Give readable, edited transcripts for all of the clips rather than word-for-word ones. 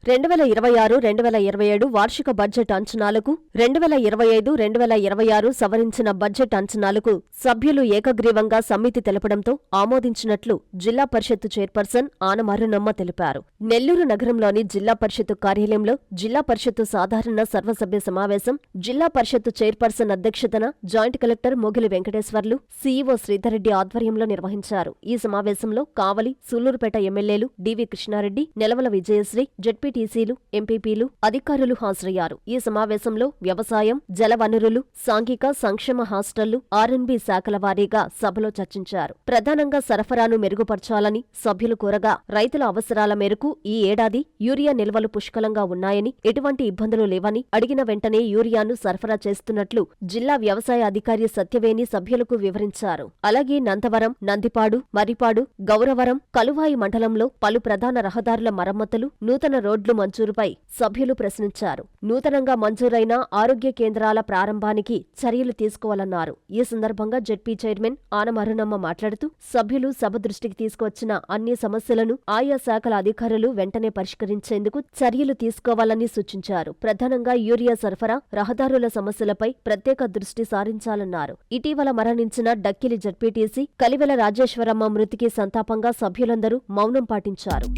2026-2027 వార్షిక బడ్జెట్ అంచనాలకు 2025-2026 సవరించిన బడ్జెట్ అంచనాలకు సభ్యులు ఏకగ్రీవంగా సమ్మతి తెలపడంతో ఆమోదించినట్లు జిల్లా పరిషత్తు చైర్పర్సన్ ఆనమరునమ్మ తెలిపారు. నెల్లూరు నగరంలోని జిల్లా పరిషత్తు కార్యాలయంలో జిల్లా పరిషత్తు సాధారణ సర్వసభ్య సమావేశం జిల్లా పరిషత్తు చైర్పర్సన్ అధ్యక్షతన జాయింట్ కలెక్టర్ మొగిలి వెంకటేశ్వర్లు, సీఈఓ శ్రీధర్రెడ్డి ఆధ్వర్యంలో నిర్వహించారు. ఈ సమావేశంలో కావలి, సూళ్లూరుపేట ఎమ్మెల్యేలు డివి కృష్ణారెడ్డి, నెలవల విజయశ్రీ, జెడ్పీటీసీలు, ఎంపీపీలు, అధికారులు హాజరయ్యారు. ఈ సమావేశంలో వ్యవసాయం, జలవనరులు, సాంఘిక సంక్షేమ హాస్టళ్లు, ఆర్ఎన్బి శాఖల వారీగా సభలో చర్చించారు. ప్రధానంగా సరఫరాను మెరుగుపర్చాలని సభ్యులు కోరగా రైతుల అవసరాల మేరకు ఈ ఏడాది యూరియా నిల్వలు పుష్కలంగా ఉన్నాయని, ఎటువంటి ఇబ్బందులు లేవని, అడిగిన వెంటనే యూరియాను సరఫరా చేస్తున్నట్లు జిల్లా వ్యవసాయ అధికారి సత్యవేణి సభ్యులకు వివరించారు. అలాగే నందవరం, నందిపాడు, మరిపాడు, గౌరవరం, కలువాయి మండలంలో పలు ప్రధాన రహదారుల మరమ్మతులు, నూతన రోడ్లు మంజూరుపై సభ్యులు ప్రశ్నించారు. నూతనంగా మంజూరైన ఆరోగ్య కేంద్రాల ప్రారంభానికి చర్యలు తీసుకోవాలన్నారు. ఈ సందర్భంగా జెడ్పీ చైర్మన్ ఆనమరునమ్మ మాట్లాడుతూ సభ్యులు సభ దృష్టికి తీసుకువచ్చిన అన్ని సమస్యలను ఆయా శాఖల అధికారులు వెంటనే పరిష్కరించేందుకు చర్యలు తీసుకోవాలని సూచించారు. ప్రధానంగా యూరియా సరఫరా, రహదారుల సమస్యలపై ప్రత్యేక దృష్టి సారించాలన్నారు. ఇటీవల మరణించిన డక్కిలి జెడ్పీటీసీ కలివెల రాజేశ్వరమ్మ మృతికి సంతాపంగా సభ్యులందరూ మౌనం పాటించారు.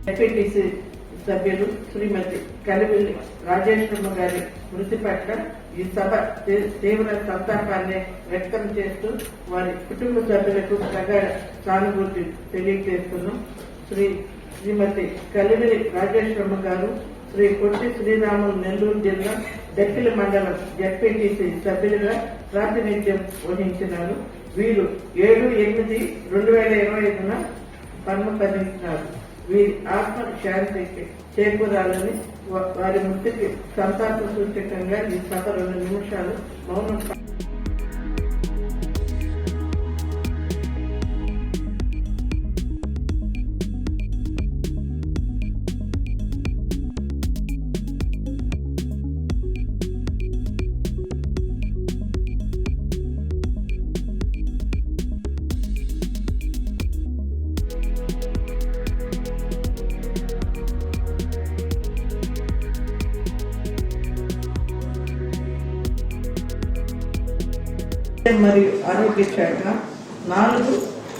జెడ్పీటీసీ సభ్యులు శ్రీమతి కలివెల్లి రాజేశ్వరమ్మ గారి మృతి పట్ల ఈ సభ తీవ్ర సంతాపాన్ని వ్యక్తం చేస్తూ వారి కుటుంబ సభ్యులకు ప్రగాఢ సానుభూతి తెలియజేస్తున్నాం. శ్రీమతి కలివెల్లి రాజేశ్వరమ్మ గారు శ్రీ పొట్టి శ్రీరాములు నెల్లూరు జిల్లా దక్కిలి మండలం జెడ్పీటీసీ సభ్యులుగా ప్రాతినిధ్యం వహించినారు. వీరు 7/8/2025న పరమపదించినారు. వీరి ఆత్మ శాంతికి చేకూరాలని వారి మృతికి సంతాప సూచకంగా ఈ సభ 2 నిమిషాలు మౌనం. మరియు ఆరోగ్య శాఖ, 4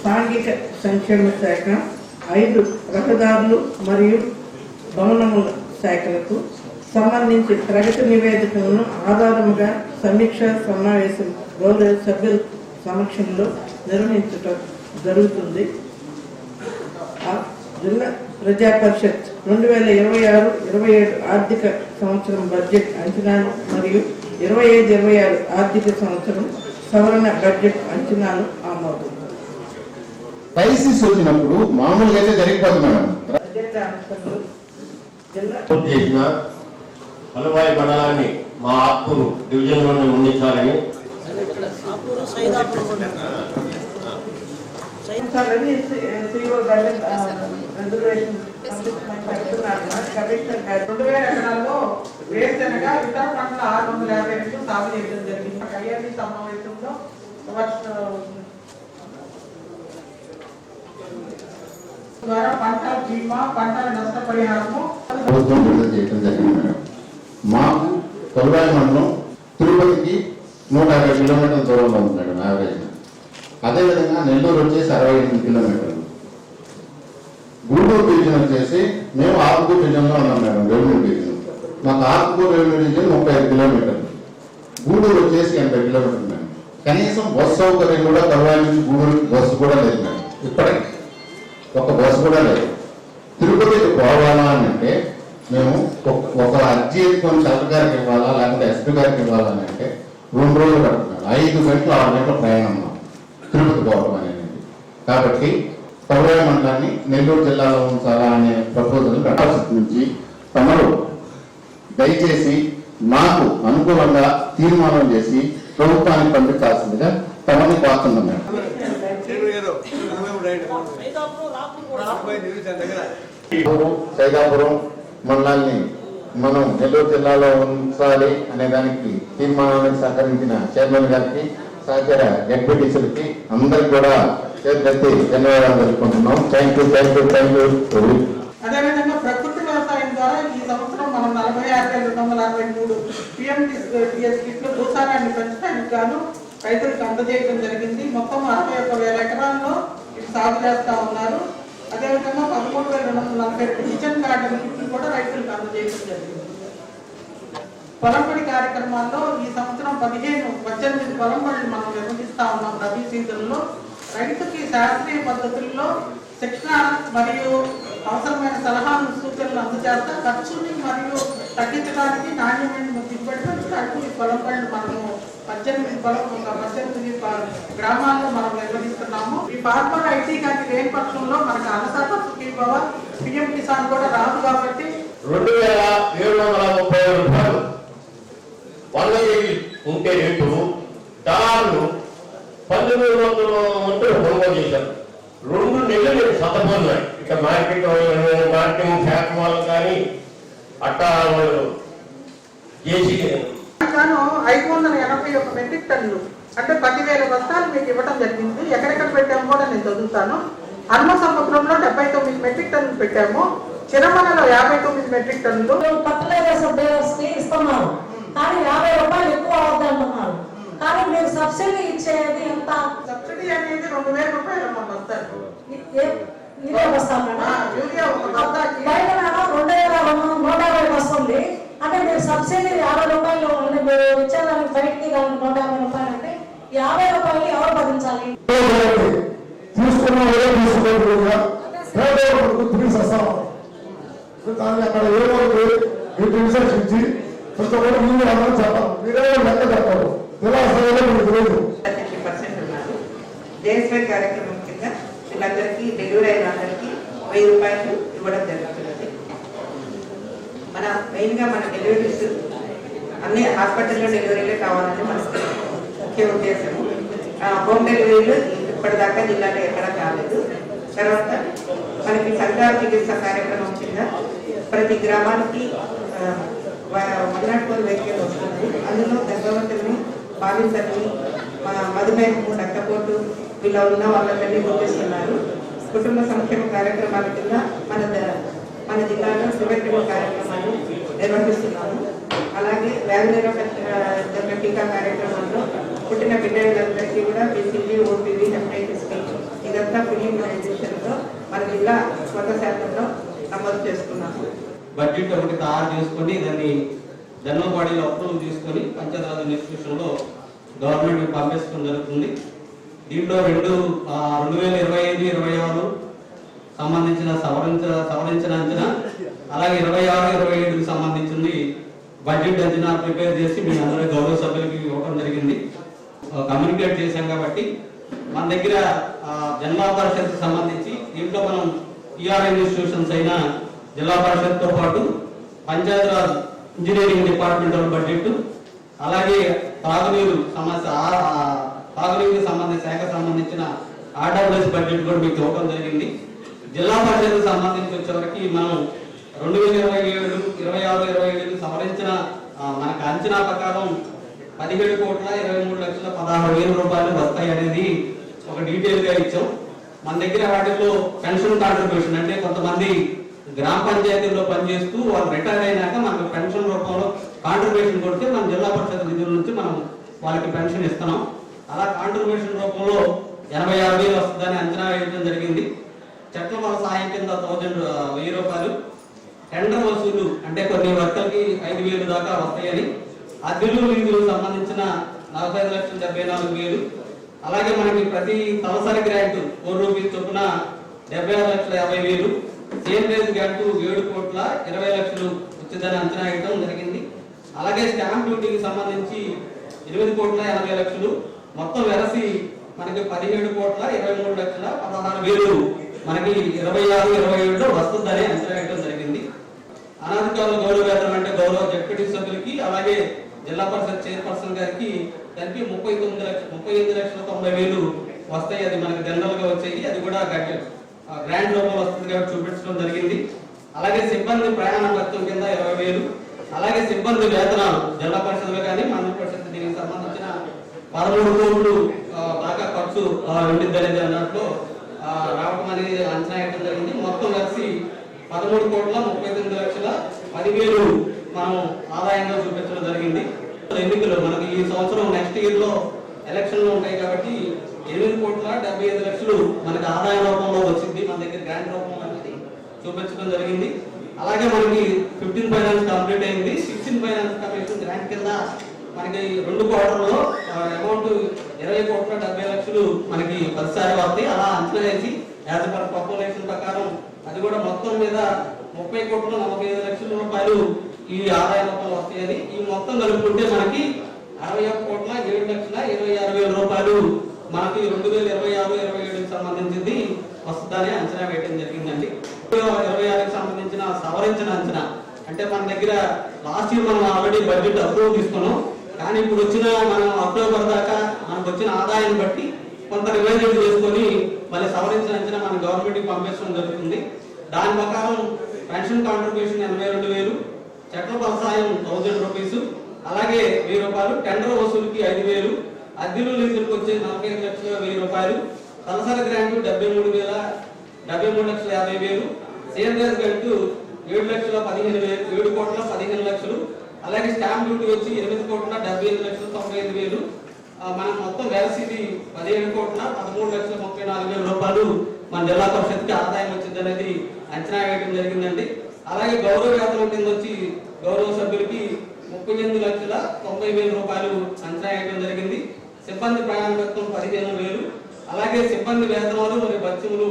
సాంఘిక సంక్షేమ శాఖ, 5 రహదారులు మరియు భవనముల శాఖలకు సంబంధించి ప్రగతి నివేదికలను ఆధారంగా సమీక్షా సమావేశం గౌరవ సభ్యుల సమక్షంలో నిర్వహించడం జరుగుతుంది. జిల్లా ప్రజా పరిషత్ 2026-27 ఆర్థిక సంవత్సరం బడ్జెట్ అంచనాలు మరియు 25-26 ఆర్థిక సంవత్సరం సవరణ బడ్జెట్ అంచనాలు ఆమోదం. క్రైసిస్ వచ్చినప్పుడు మామూలుగా అయితే జరిగిపోతుంది మేడం. చేసిన కలువాయి మండలాన్ని మా ఆత్మూరు డివిజన్ లోనే ఉండించాలని వేరుశనగ ఇతర పంటల 652 సాగు చేయడం జరిగింది. కళ్యాణి సమావేశంలో ద్వారా పంటల బీమా, పంటల నష్టపరిహారము ప్రభుత్వం విడుదల చేయడం జరిగింది. మాకు కలువాయి మండలం తిరుపతికి 150 కిలోమీటర్ల దూరంలో ఉంది మేడం యావరేజ్. అదేవిధంగా నెల్లూరు వచ్చేసి 68 కిలోమీటర్లు. గూడూరు డివిజన్ వచ్చేసి మేము ఆకుకూరు డివిజన్లో ఉన్నాం మేడం. రెవెన్యూ డివిజన్ మాకు ఆకుకూరు రెవెన్యూ డివిజన్ 35 కిలోమీటర్లు, గూడూరు వచ్చేసి 80 కిలోమీటర్లు మేడం. కనీసం బస్సు సౌకర్యం కూడా కలువాయి నుంచి గూడూరుకి బస్సు కూడా లేదు మేడం. ఇప్పటికి ఒక బస్సు కూడా లేదు. తిరుపతికి పోవాలా అని అంటే మేము ఒక అర్జీ ఎత్తుకొని కలెక్టర్ గారికి ఇవ్వాలా లేకపోతే ఎస్పీ గారికి ఇవ్వాలా అని అంటే 2 రోజులు పడుతున్నాడు. 5 గంటలు 6 గంటల ప్రయాణం తిరుపతి పోవడం అనేది. కాబట్టి కలువాయి మండలాన్ని నెల్లూరు జిల్లాలో ఉంచాలా అనే ప్రపోజల్ నుంచి తమరు దయచేసి మాకు అనుకూలంగా తీర్మానం చేసి ప్రభుత్వానికి పంపించాల్సిందిగా తమని కోరుతున్నాం మేడం. సైదాపురం మండలాన్ని మనం నెల్లూరు జిల్లాలో ఉంచాలి అనే దానికి తీర్మానానికి సహకరించిన చైర్మన్ గారికి సహచర ఎంపీటీసీలకి అందరికి కూడా చేతి ధన్యవాదాలు తెలుపుకుంటున్నాం. Thank you. అదేవిధంగా ప్రకృతి వ్యవసాయం ద్వారా ఈ సంవత్సరం మనం 46,263 PMTS కిట్లు భూసారాన్ని పెంచడానికి గాను రైతులకు అందజేయడం జరిగింది. మొత్తం 61,000 ఎకరాల్లో ఇది సాగు చేస్తా ఉన్నారు. అదేవిధంగా 13,240 కిచెన్ గార్డెన్ కిట్లు కూడా రైతులకు అందజేయడం జరిగింది. పొలంబడి కార్యక్రమాల్లో ఈ సంవత్సరం 18 పొలంబడులు మనం నిర్వహిస్తా ఉన్నాం. రబీ సీజన్లో రైతుకి శాస్త్రీయ పద్ధతుల్లో శిక్షణ మరియు అవసరమైన సలహాలు సూచనలు అందజేస్తా ఖర్చుని మరియు తగ్గించడానికి నాణ్యమైన దిగుబడి పెంచడానికి ఈ పొలం పనులు మనము 18 గ్రామాల్లో మనం నిర్వహిస్తున్నాము. ఈ ఫార్మర్ ఐటీ కానీ లేని పక్షంలో మనకు అన్నదాత సుఖీభవ పిఎం కిసాన్ కూడా రాదు కాబట్టి 2,730 రూపాయలు 100 కేజీ ఉంటే రేటు దారులు 1,300 కొనుగోలు చేశారు. 2 నెలలు నేను సతపోతున్నాయి. ఇక మార్కెటింగ్ శాఖ వాళ్ళు కానీ అట్టా వాళ్ళు చేసి 581 మెట్రిక్ టన్నులు అంటే 10,000 బస్తాలు మీకు ఇవ్వడం జరిగింది. ఎక్కడెక్కడ పెట్టాము కూడా నేను చదువుతాను. హనుమ సముద్రంలో 79 మెట్రిక్ టన్నులు పెట్టాము. చిరమలలో 59 మెట్రిక్ టన్నులు. ఫర్టిలైజర్స్ బేరర్స్ కి ఇస్తున్నారు కానీ 50 రూపాయలు ఎక్కువ అవుతుంటున్నారు. కానీ మీరు సబ్సిడీ ఇచ్చేది ఎంత? సబ్సిడీ అనేది 2,000 రూపాయలు మనం వస్తారు. ఇదే వస్తాను యూరియా ఒక బస్తాకి బయట 2,150 వస్తుంది. అంటే మీరు సబ్సిడీ 50 రూపాయలు అంటే మీరు ఇచ్చేదానికి బయటికి 150 రూపాయలు అంటే 50 రూపాయలు ఎవరు భరించాలి? తీసుకున్న దాన్ని అక్కడ ఏదో రిసర్చ్ ఇచ్చి కొంత కూడా ముందు అందరూ చెప్పాలి. మీరే లెక్క చెప్పాలి. ఎలా వస్తాయో మీకు తెలియదు. 30% ఉన్నారు. జేఎస్వై కార్యక్రమం కింద వీళ్ళందరికీ డెలివరీ అయిన అందరికీ 1000 రూపాయలు ఇవ్వడం జరుగుతున్నది. మెయిన్గా మన డెలివరీస్ అన్ని హాస్పిటల్లో డెలివరీలే కావాలని మన ముఖ్య ఉద్దేశము. హోమ్ డెలివరీలు ఇప్పటిదాకా జిల్లాలో ఎక్కడా కాలేదు. తర్వాత మనకి సంఘాల చికిత్స కార్యక్రమం కింద ప్రతి గ్రామానికి 104 వెహికల్ వస్తుంది. అందులో గర్భవతుల్ని, బాలింతల్ని, మధుమేహము, రక్తపోటు వీళ్ళ ఉన్న వాళ్ళని గుర్తిస్తున్నారు. కుటుంబ సంక్షేమ కార్యక్రమాల కింద మన జిల్లాలో ప్రివెంటివ్ కార్యక్రమాలు నిర్వహిస్తున్నాము. అలాగే వ్యాధి నిరోధక టీకా కార్యక్రమంలో పుట్టిన బిడ్డలందరికీ కూడా BCG, OPV, హెపటైటిస్ B ఇదంతా ఫ్రీ ఇమ్యునైజేషన్తో మన జిల్లా 100% నమోదు చేసుకున్నాము. బడ్జెట్ ఒకటి తయారు చేసుకొని దాన్ని జనరల్ బాడీలో అప్రూవ్ తీసుకొని పంచాయతీరాజ్ ఇన్స్టిట్యూషన్లో గవర్నమెంట్కి పంపించడం జరుగుతుంది. దీంట్లో 2025-26 సంబంధించిన సవరించిన అంచనా, అలాగే 26-27కి సంబంధించింది బడ్జెట్ అంచనా ప్రిపేర్ చేసి మీ అందరూ గౌరవ సభ్యులకి ఇవ్వడం జరిగింది. కమ్యూనికేట్ చేశాం కాబట్టి మన దగ్గర జిల్లా పరిషత్ సంబంధించి దీంట్లో మనం టీఆర్ ఇన్స్టిట్యూషన్స్ అయిన జిల్లా పరిషత్తో పాటు పంచాయతీరాజ్ ఇంజనీరింగ్ డిపార్ట్మెంటల్ బడ్జెట్, అలాగే తాగునీరు శాఖ సంబంధించిన ఆర్డబ్ల్యూఎస్ బడ్జెట్ కూడా మీకు ఇవ్వడం జరిగింది. జిల్లా పరిషత్ సంబంధించి వచ్చేవరకు మనం 2027-26-27 సవరించిన మనకు అంచనా ప్రకారం 17,23,16,000 రూపాయలు వస్తాయి అనేది ఒక డీటెయిల్ గా ఇచ్చాం. మన దగ్గర వాటిలో పెన్షన్ కాంట్రిబ్యూషన్ అంటే కొంతమంది గ్రామ పంచాయతీల్లో పనిచేస్తూ వాళ్ళు రిటైర్ అయినాక మనకు పెన్షన్ రూపంలో కాంట్రిబ్యూషన్ కొడితే మన జిల్లా పరిషత్ నిధుల నుంచి మనం వాళ్ళకి పెన్షన్ ఇస్తున్నాం. అలా కాంట్రిబ్యూషన్ రూపంలో 86,000 వస్తుందని అంచనా వేయడం జరిగింది. చట్ల బల సాయం కింద 1,000 రూపాయలు, టెండర్ వసూలు అంటే కొన్ని వర్కర్కి 5,000 దాకా వస్తాయని, అద్దెలు లీజులు సంబంధించిన 45,74,000, అలాగే మనకి ప్రతి తలసరి గ్రాంట్ 4 రూపీస్ చొప్పున 76,50,000, సేమ్ రేజ్ గ్రాంట్ 7,20,00,000 వచ్చిందని అంచనా వేయడం జరిగింది. అలాగే స్టాంప్ డ్యూటీకి సంబంధించి 8,80,00,000, మొత్తం వెరసి మనకి 17,23,16,000 మనకి 26-27లో వస్తుందని అంచనా వేయడం జరిగింది. అనధికారుల గౌరవ వేతనం అంటే గౌరవ డిప్యూటీ సభ్యులకి, అలాగే జిల్లా పరిషత్ చైర్పర్సన్ గారికి కలిపి 35,90,000 వస్తాయి. అది మనకి జనరల్ గా వచ్చాయి. అది కూడా గ్రాండ్ రూపంలో వస్తుంది కాబట్టి చూపించడం జరిగింది. అలాగే సిబ్బంది ప్రయాణ భత్యం కింద 20,000, అలాగే సిబ్బంది వేతనాలు జిల్లా పరిషత్లో కానీ మండల పరిషత్ దీనికి సంబంధించిన 13 కోట్లు దాకా ఖర్చు ఉండిద్దనేది అన్నట్లు రావడం అనేది అంచనా వేయడం జరిగింది. మొత్తం కలిసి 13,39,10,000 మనం ఆదాయంగా చూపించడం జరిగింది. ఎన్నికలు మనకి ఈ సంవత్సరం నెక్స్ట్ ఇయర్ లో ఎలక్షన్లు ఉంటాయి కాబట్టి 8,75,00,000 మనకి ఆదాయ రూపంలో వచ్చింది. మన దగ్గర గ్రాండ్ రూపంలో అనేది చూపించడం జరిగింది. అలాగే మనకి 15 ఫైనాన్స్ కంప్లీట్ అయింది. 16 ఫైనాన్స్ కమిషన్ గ్రాంట్ కింద మనకి 2 క్వార్టర్లో అమౌంట్ 20,70,00,000 మనకి ప్రతిసారి వస్తాయి. అలా అంచనా వేసి యాజ్ పర్ పాపులేషన్ ప్రకారం అది కూడా మొత్తం మీద 30,45,00,000 ఈ ఆదాయ రూపాయలు వస్తాయని, ఈ మొత్తం కలుపుకుంటే మనకి 61,07,26,000 మనకి 2026-27 సంబంధించింది వస్తుందని అంచనా వేయడం జరిగిందండి. 26కి సంబంధించిన సవరించిన అంచనా అంటే మన దగ్గర లాస్ట్ ఇయర్ మనం ఆల్రెడీ బడ్జెట్ అప్రూవ్ తీసుకున్నాం. కానీ ఇప్పుడు వచ్చిన మనం అక్టోబర్ దాకా మనకు వచ్చిన ఆదాయాన్ని బట్టి కొంత రివైజ్ చేసుకొని మళ్ళీ సవరించిన అంచనా మన గవర్నమెంట్కి పంపించడం జరుగుతుంది. దాని ప్రకారం పెన్షన్ కాంట్రిబ్యూషన్ 82,000, చట్ట వ్యవసాయం 1,000 రూపీస్, అలాగే 1,000 రూపాయలు, టెండర్ వసూలుకి 5,000, అద్దెలు లీజులకు వచ్చే 45,1,000, తలసరి గ్రాంట్ 73,50,000, సిఎన్ఎస్ గ్రాంట్ 7,15,000, అలాగే స్టాంప్ డ్యూటీ వచ్చి 8,75,95,000. మనం మొత్తం వేలసిది 17,13,34,000 మన జిల్లా పరిషత్కి ఆదాయం వచ్చింది అనేది అంచనా వేయడం జరిగిందండి. అలాగే గౌరవ వేతనం కింద వచ్చి గౌరవ సభ్యులకి 38,90,000 అంచనా వేయడం జరిగింది. సిబ్బంది ప్రయాణ వేతనం 15,000, అలాగే సిబ్బంది వేతనాలు మరియు భత్యములు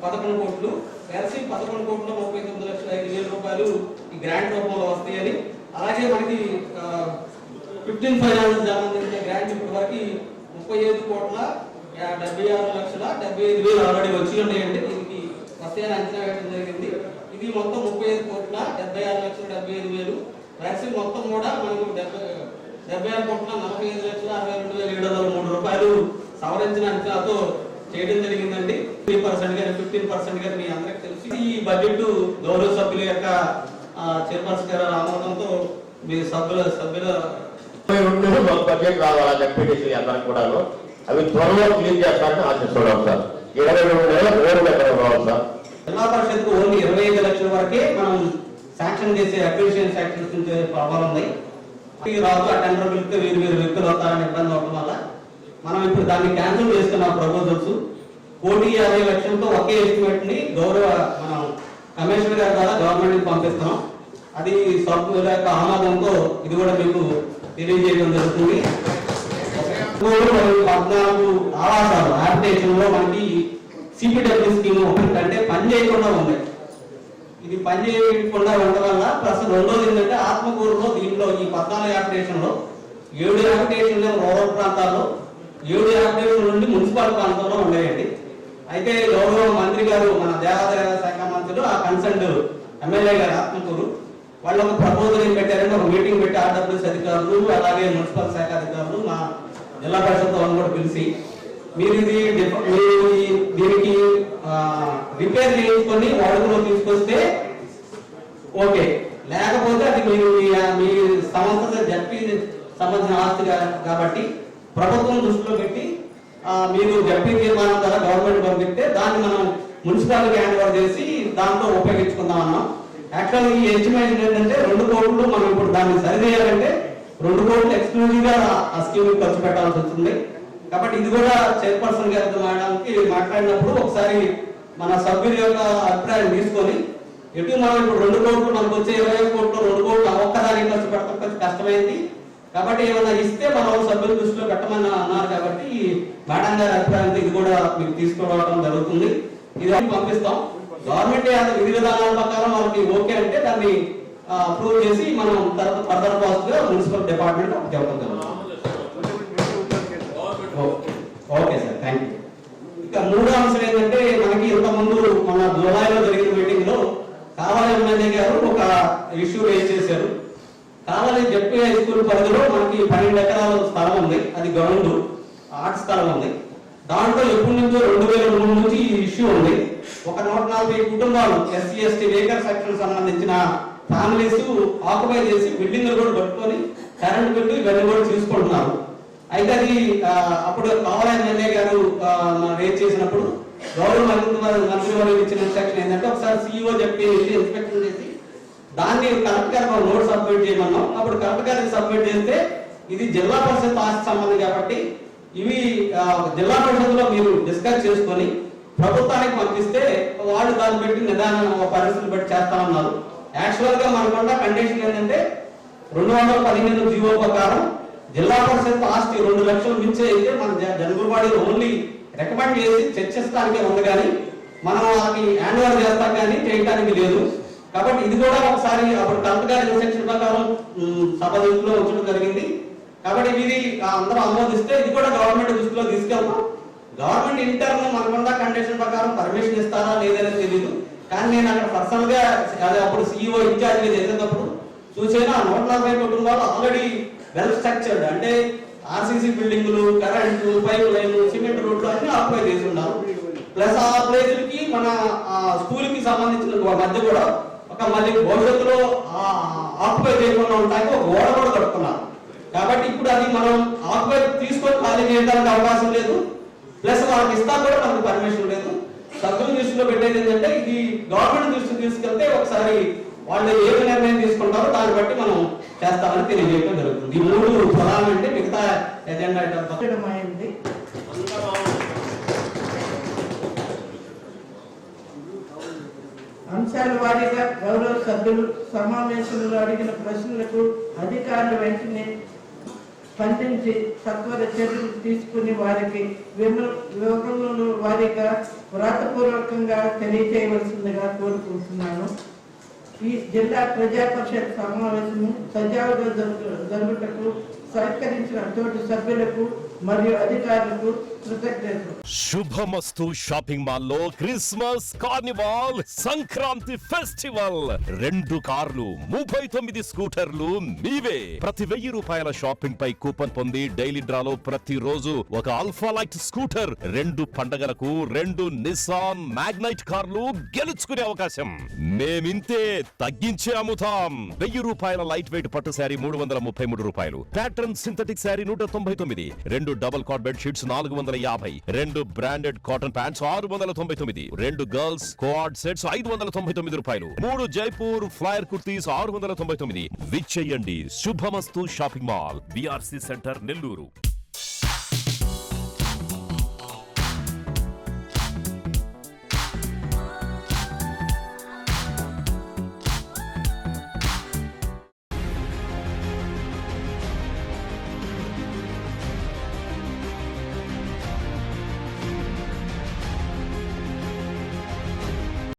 11 కోట్లు, కలిసి 11,39,05,000 ఈ గ్రాంట్ రూపంలో వస్తాయని, అలాగే మనకి 15 ఫైనాన్స్ సంబంధించిన గ్రాంట్ ఇప్పటి వరకు 35,76,75,000 ఆల్రెడీ వచ్చి ఉన్నాయండి. దీనికి వస్తాయని అంచనా వేయడం జరిగింది. ఇది మొత్తం 35,76,75,000 వ్యాక్సిన్ మొత్తం కూడా మనకు 76,45,62,703 సవరించిన అంచనాతో చేయడం జరిగిందండి. 3% కానీ 15% కానీ మీ అందరికి తెలిసి ఈ బడ్జెట్ గౌరవ సభ్యుల యొక్క చైర్పర్సన్ గారి ఆమోదంతో మీ సభ్యుల బడ్జెట్ రావాలా జడ్పీటీసీ అందరికి కూడా అవి త్వరలో క్లీన్ చేస్తారని ఆశిస్తున్నాం సార్. 22 నెలల ఓర్లు ఎక్కడ రావాలి సార్. జిల్లా పరిషత్కు ఓన్లీ 25 లక్షల వరకే మనం శాంక్షన్ చేసే అక్విజిషన్ శాంక్షన్ చేసే ప్రాబ్లం ఉంది. రాదు ఆ టెండర్ పిలిస్తే వేరు వ్యక్తులు అవుతారని ఇబ్బంది అవడం వల్ల మనం ఇప్పుడు దాన్ని క్యాన్సిల్ చేస్తున్నాం. ప్రపోజల్స్ 1,50,00,000తో ఒకే ఎస్టిమేట్ ని గౌరవ మనం కమిషనర్ గారి ద్వారా గవర్నమెంట్ పంపిస్తున్నాం. అది సభ్యుల యొక్క ఆమోదంతో ఇది కూడా మీకు తెలియజేయడం జరుగుతుంది. 14 ఆవాసాలు హ్యాబిటేషన్ లో మనకి సిపిడబ్ల్యూ స్కీమ్ అంటే పని చేయకుండా ఉంది. ఇది పని చేయకుండా ఉండడం వల్ల ప్లస్ రెండోది ఏంటంటే ఆత్మకూరులో దీంట్లో ఈ 14 హ్యాబిటేషన్ లో 7 హ్యాబిటేషన్ రూరల్ ప్రాంతాల్లో 7 హ్యాబిటేషన్ నుండి మున్సిపల్ ప్రాంతంలో ఉన్నాయండి. అయితే గౌరవ మంత్రి గారు మన దేవాదాయ శాఖ మంత్రులు ఆ కన్సర్న్ ఎమ్మెల్యే గారు ఆత్మకూరు వాళ్ళు ఒక ప్రపోజల్ ఏం పెట్టారంటే ఒక మీటింగ్ పెట్టి ఆర్డబ్ల్యూఎస్ అధికారులు అలాగే మున్సిపల్ శాఖ అధికారులు మా జిల్లా పరిషత్ వాళ్ళని కూడా పిలిచి మీరు దీనికి రిపేర్ చేయించుకొని వాడుకలో తీసుకొస్తే ఓకే, లేకపోతే అది మీరు మీ సంస్థ జడ్పీ సంబంధించిన ఆస్తి కాబట్టి ప్రభుత్వం దృష్టిలో పెట్టి మీరు జడ్పీ తీర్మానం ద్వారా గవర్నమెంట్ పంపిస్తే దాన్ని మనం మున్సిపాలిటీ హ్యాండ్ ఓవర్ చేసి దాంతో ఉపయోగించుకుందాం అన్నాం. యాక్చువల్ ఈ ఎస్టిమేషన్ ఏంటంటే 2 కోట్లు మనం ఇప్పుడు దాన్ని సరిచేయాలంటే 2 కోట్లు ఎక్స్క్లూజివ్ గా ఆ స్కీమ్ ఖర్చు పెట్టాల్సి వస్తుంది. కాబట్టి ఇది కూడా చైర్పర్సన్ గారితో మాట్లాడినప్పుడు ఒకసారి మన సభ్యుల యొక్క అభిప్రాయం తీసుకొని ఎటు మనం ఇప్పుడు 2 కోట్లు మనకు వచ్చే 20 కోట్లు 2 కోట్లు ఒక్కదానికి ఖర్చు పెట్టడం కొంచెం కష్టమైంది. కాబట్టి ఏమన్నా ఇస్తే మనం సభ్యుల దృష్టిలో పెట్టమని అన్నారు. కాబట్టి మేడం గారి అభిప్రాయంతో ఇది కూడా మీకు తీసుకురావడం జరుగుతుంది. ఇది పంపిస్తాం. గవర్నమెంట్ విధి విధానాల ప్రకారం వాళ్ళకి ఓకే అంటే దాన్ని అప్రూవ్ చేసి మనం ఫర్దర్ కాస్ట్ గా మున్సిపల్ డిపార్ట్మెంట్ చెప్పడం జరుగుతుంది. Okay sir, thank you. ఇక 3వ అంశం ఏంటంటే మనకి ఇంతకుముందు మన జూలైలో జరిగిన మీటింగ్ లో కావాలి ఎమ్మెల్యే గారు ఒక ఇష్యూ రేజ్ చేశారు. కావాలి జెడ్పీ హై స్కూల్ పరిధిలో మనకి 12 ఎకరాల స్థలం ఉంది, అది గ్రౌండ్ ఆర్ట్ స్థలం ఉంది. దాంట్లో ఎప్పటి నుంచో 2003 నుంచి ఈ ఇష్యూ ఉంది. ఒక 140 కుటుంబాలు ఎస్సీ ఎస్టీ వేకర్ సెక్షన్ సంబంధించిన ఫ్యామిలీస్ ఆక్యుపై చేసి బిల్డింగ్లు కూడా కట్టుకొని కరెంట్ బిల్లు ఇవన్నీ కూడా తీసుకుంటున్నారు. అయితే అది అప్పుడు కావాల ఎమ్మెల్యే గారు రేజ్ చేసినప్పుడు గవర్నమెంట్ మంత్రి వారికి ఇచ్చిన ఇన్స్ట్రక్షన్ ఏంటంటే ఒకసారి CEO చెప్పి ఇన్స్పెక్షన్ చేసి దాన్ని కలెక్టర్ గారికి నోట్ సబ్మిట్ చేయమన్నాం. అప్పుడు కలెక్టర్ గారికి సబ్మిట్ చేస్తే ఇది జిల్లా పరిషత్ ఆస్తి సంబంధం కాబట్టి ఇవి జిల్లా పరిషత్లో మీరు డిస్కస్ చేసుకొని ప్రభుత్వానికి పంపిస్తే వాళ్ళు దాన్ని బట్టి నిదానం పరిస్థితులు బట్టి చేస్తామన్నారు. యాక్చువల్ గా మనకుండా కండిషన్ ఏంటంటే 215 జీవో ప్రకారం జిల్లా పరిషత్ ఆస్తి 2 లక్షలు మించి అయితే మన జనగురుబాడి ఓన్లీ రికమెండ్ చేసి చర్చిస్తానికే ఉంది, కానీ మనం అది హ్యాండ్ ఓవర్ చేస్తాం కానీ చేయడానికి లేదు. కాబట్టి ఇది కూడా ఒకసారి అప్పుడు కలెక్టర్ గారి ఇన్స్ట్రక్షన్ ప్రకారం సభ దృష్టిలో ఉంచడం జరిగింది. కాబట్టి ఇది అందరూ ఆమోదిస్తే ఇది కూడా గవర్నమెంట్ దృష్టిలో తీసుకెళ్తాం. గవర్నమెంట్ ఇంటర్న్ మనకుండా కండిషన్ ప్రకారం పర్మిషన్ ఇస్తారా లేదని తెలియదు, కానీ నేను అక్కడ పర్సనల్ గా అదే అప్పుడు CEO ఇన్ఛార్జ్ చేసేటప్పుడు చూసేనా 140 కుటుంబాలు ఆల్రెడీ వెల్ స్ట్రక్చర్డ్, అంటే RCC బిల్డింగులు, కరెంటు, పైప్ లైన్, సిమెంట్ రోడ్లు అన్ని ఆక్యుపై చేసి ఉన్నారు. ప్లస్ ఆ ప్లేసులకి మన స్కూల్ కి సంబంధించిన మధ్య కూడా ఒక మళ్ళీ భవిష్యత్తులో ఆక్యుపై చేయకుండా ఉంటాయి ఒక గోడ కూడా కట్టుకున్నారు. కాబట్టి ఇప్పుడు అది మనం ఆక్యుపై తీసుకొని ఖాళీ చేయడానికి అవకాశం లేదు, ప్లస్ వాళ్ళకి ఇస్తా కూడా మనకు పర్మిషన్ లేదు. సభ్యుల దృష్టిలో పెట్టేది ఏంటంటే ఇది గవర్నమెంట్ దృష్టికి తీసుకెళ్తే ఒకసారి వాళ్ళు ఏ నిర్ణయం తీసుకుంటారో దాన్ని బట్టి మనం చేస్తామని తెలియజేయడం జరుగుతుంది. ఈ 3 ప్రధానమంటే మిగతా ఎజెండా అయింది. అంశాల వారీగా గౌరవ సభ్యులు సమావేశంలో అడిగిన ప్రశ్నలకు అధికారులు వెంటనే స్పందించి సత్వర చర్యలు తీసుకుని వారికి వివరణలు వారీగా వ్రాతపూర్వకంగా తెలియజేయవలసిందిగా కోరుకుంటున్నాను. ఈ జిల్లా ప్రజా పరిషత్ సమావేశము సజావుగా జరుగుటకు సహకరించిన తోటి సభ్యులకు మరియు అధికారులకు కృతజ్ఞతలు. శుభమస్తు షాపింగ్ మాల్ లో క్రిస్మస్ కార్నివాల్ సంక్రాంతి ఫెస్టివల్ 2 కార్లు 39 స్కూటర్లు మీవే. ప్రతి 1000 రూపాయల షాపింగ్ పై కూపన్ పొంది డైలీ డ్రాలో ప్రతి రోజు ఒక ఆల్ఫా లైట్ స్కూటర్, 2 పండగలకు 2 నిసాన్ మ్యాగ్నైట్ కార్లు గెలుచుకునే అవకాశం. మేమింతే తగ్గించి అమ్ముతాం. 1000 రూపాయల లైట్ వెయిట్ పట్టు శారీ 333 రూపాయలు, pattern synthetic sari 199, 2 double cot bed sheets 450, 2 branded cotton pants 699, 2 girls coord sets 599 రూపాయలు, 3 జైపూర్ ఫ్లైర్ కుర్తీస్ 699. విచ్చేయండి Shubhamastu shopping mall, BRC centre Nellore.